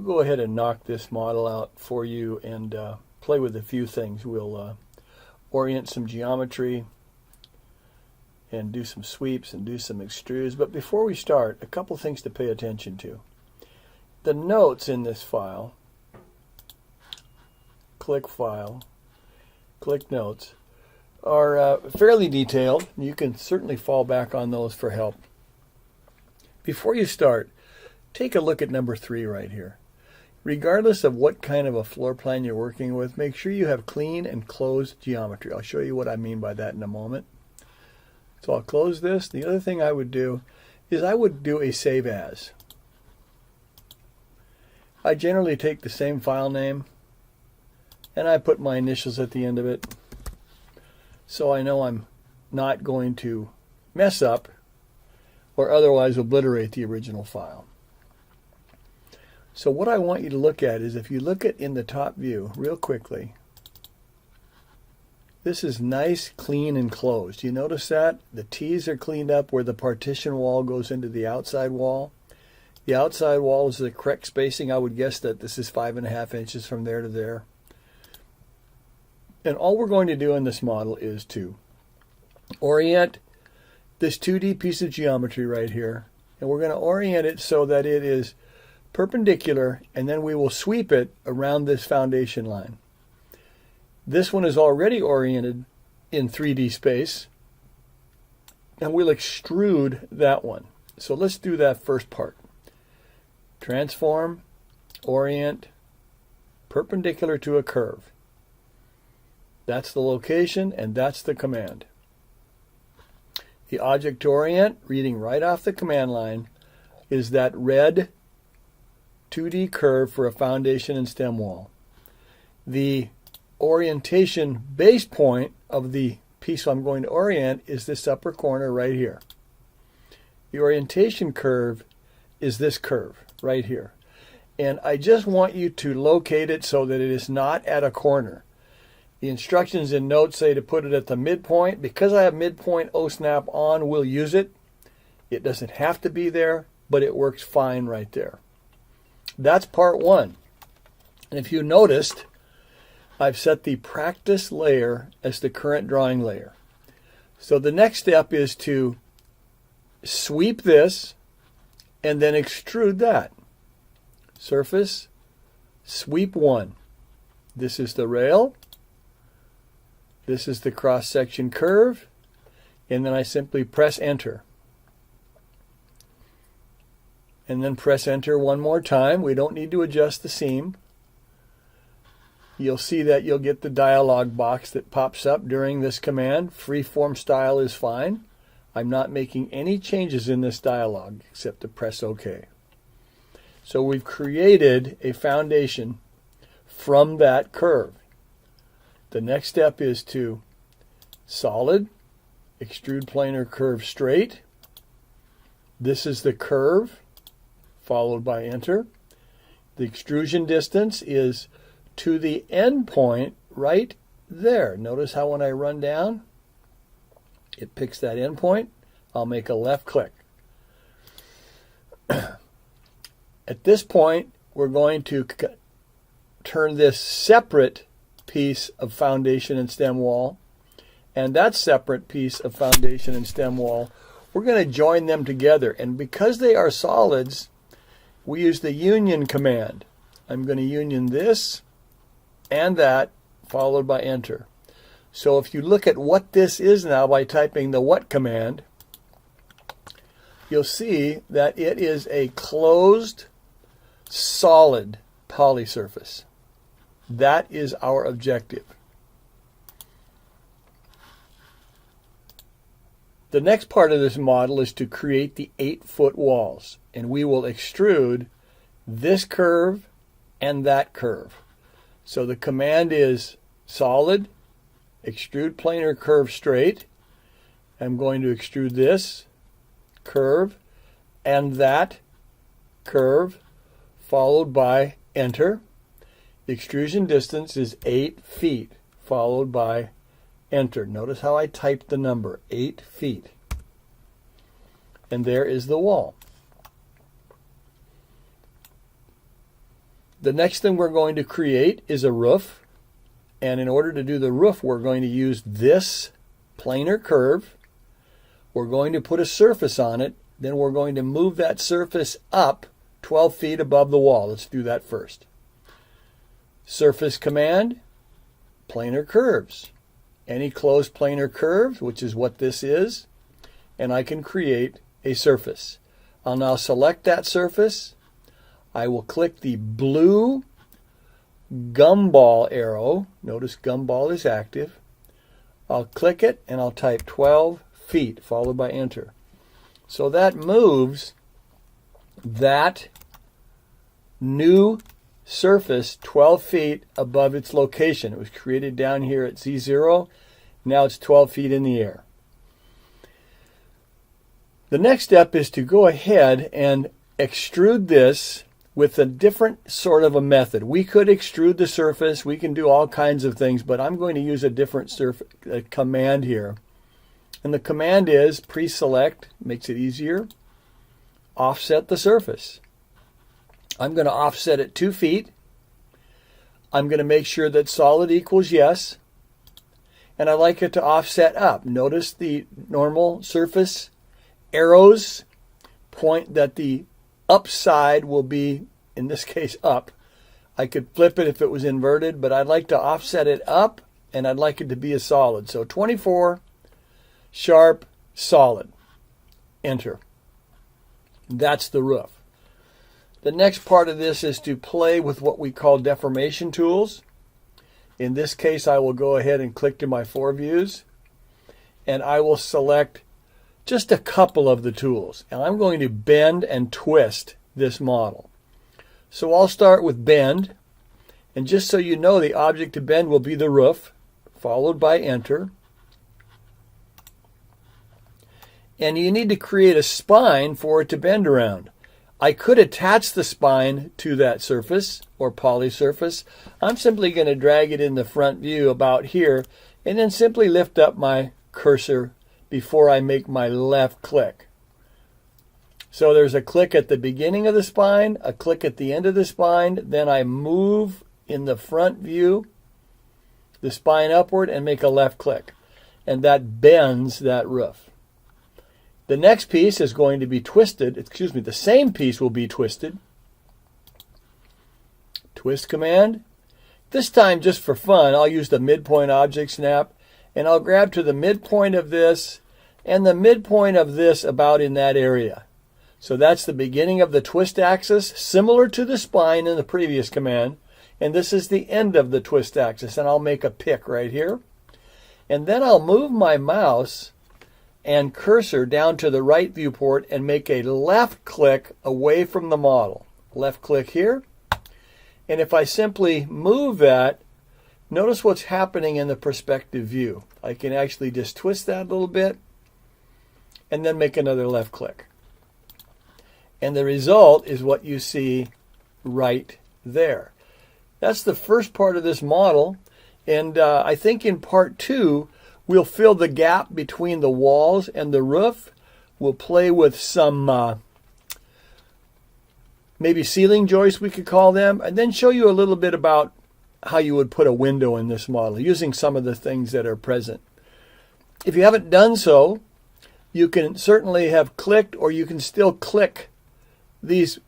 we'll go ahead and knock this model out for you and play with a few things. We'll orient some geometry and do some sweeps and do some extrudes. But before we start, a couple things to pay attention to. The notes in this file, click File, click Notes, are fairly detailed. You can certainly fall back on those for help. Before you start, take a look at number 3 right here. Regardless of what kind of a floor plan you're working with, make sure you have clean and closed geometry. I'll show you what I mean by that in a moment. So I'll close this. The other thing I would do is I would do a save as. I generally take the same file name and I put my initials at the end of it, so I know I'm not going to mess up or otherwise obliterate the original file. So what I want you to look at is, if you look at in the top view real quickly, this is nice, clean, and closed. You notice that? The T's are cleaned up where the partition wall goes into the outside wall. The outside wall is the correct spacing. I would guess that this is 5.5 inches from there to there. And all we're going to do in this model is to orient this 2D piece of geometry right here. And we're going to orient it so that it is perpendicular, and then we will sweep it around this foundation line. This one is already oriented in 3D space, and we'll extrude that one. So let's do that first part. Transform, orient, perpendicular to a curve. That's the location, and that's the command. The object to orient, reading right off the command line, is that red 2D curve for a foundation and stem wall. The orientation base point of the piece I'm going to orient is this upper corner right here. The orientation curve is this curve right here. And I just want you to locate it so that it is not at a corner. The instructions in notes say to put it at the midpoint. Because I have midpoint O-snap on, we'll use it. It doesn't have to be there, but it works fine right there. That's part 1. And if you noticed, I've set the practice layer as the current drawing layer. So the next step is to sweep this and then extrude that. Surface, sweep 1. This is the rail. This is the cross-section curve. And then I simply press enter. And then press enter one more time. We don't need to adjust the seam. You'll see that you'll get the dialog box that pops up during this command. Freeform style is fine. I'm not making any changes in this dialog except to press OK. So we've created a foundation from that curve. The next step is to solid, extrude planar curve straight. This is the curve, followed by enter. The extrusion distance is to the end point right there. Notice how when I run down, it picks that end point. I'll make a left click. At this point, we're going to turn this separate piece of foundation and stem wall, and that separate piece of foundation and stem wall, we're going to join them together. And because they are solids, we use the union command. I'm going to union this and that, followed by enter. So if you look at what this is now by typing the what command, you'll see that it is a closed, solid polysurface. That is our objective. The next part of this model is to create the 8-foot walls, and we will extrude this curve and that curve. So the command is solid, extrude planar curve straight. I'm going to extrude this curve and that curve, followed by enter. The extrusion distance is 8 feet, followed by enter. Notice how I typed the number, 8 feet. And there is the wall. The next thing we're going to create is a roof. And in order to do the roof, we're going to use this planar curve. We're going to put a surface on it. Then we're going to move that surface up 12 feet above the wall. Let's do that first. Surface command, planar curves. Any closed planar curve, which is what this is, and I can create a surface. I'll now select that surface. I will click the blue gumball arrow. Notice gumball is active. I'll click it and I'll type 12 feet followed by enter. So that moves that new surface 12 feet above its location. It was created down here at Z0. Now it's 12 feet in the air. The next step is to go ahead and extrude this with a different sort of a method. We could extrude the surface. We can do all kinds of things, but I'm going to use a different command here. And the command is pre-select, makes it easier. Offset the surface. I'm going to offset it 2 feet. I'm going to make sure that solid equals yes. And I like it to offset up. Notice the normal surface arrows point that the upside will be, in this case, up. I could flip it if it was inverted, but I'd like to offset it up, and I'd like it to be a solid. So 24, sharp, solid. Enter. That's the roof. The next part of this is to play with what we call deformation tools. In this case, I will go ahead and click to my 4 views, and I will select just a couple of the tools. And I'm going to bend and twist this model. So I'll start with bend. And just so you know, the object to bend will be the roof, followed by enter. And you need to create a spine for it to bend around. I could attach the spine to that surface or poly surface. I'm simply going to drag it in the front view about here and then simply lift up my cursor before I make my left click. So there's a click at the beginning of the spine, a click at the end of the spine, then I move in the front view the spine upward and make a left click. And that bends that roof. The next piece is going to be twisted. The same piece will be twisted. Twist command. This time, just for fun, I'll use the midpoint object snap, and I'll grab to the midpoint of this and the midpoint of this about in that area. So that's the beginning of the twist axis, similar to the spine in the previous command. And this is the end of the twist axis. And I'll make a pick right here. And then I'll move my mouse and cursor down to the right viewport and make a left click away from the model. Left click here. And if I simply move that, notice what's happening in the perspective view. I can actually just twist that a little bit and then make another left click. And the result is what you see right there. That's the first part of this model. And I think in part 2, we'll fill the gap between the walls and the roof. We'll play with some maybe ceiling joists, we could call them, and then show you a little bit about how you would put a window in this model using some of the things that are present. If you haven't done so, you can certainly have clicked, or you can still click these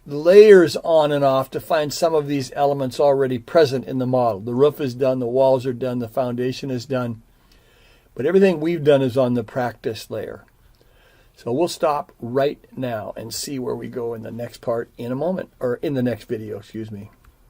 layers on and off to find some of these elements already present in the model. The roof is done, the walls are done, the foundation is done. But everything we've done is on the practice layer. So we'll stop right now and see where we go in the next part in a moment, or in the next video, excuse me.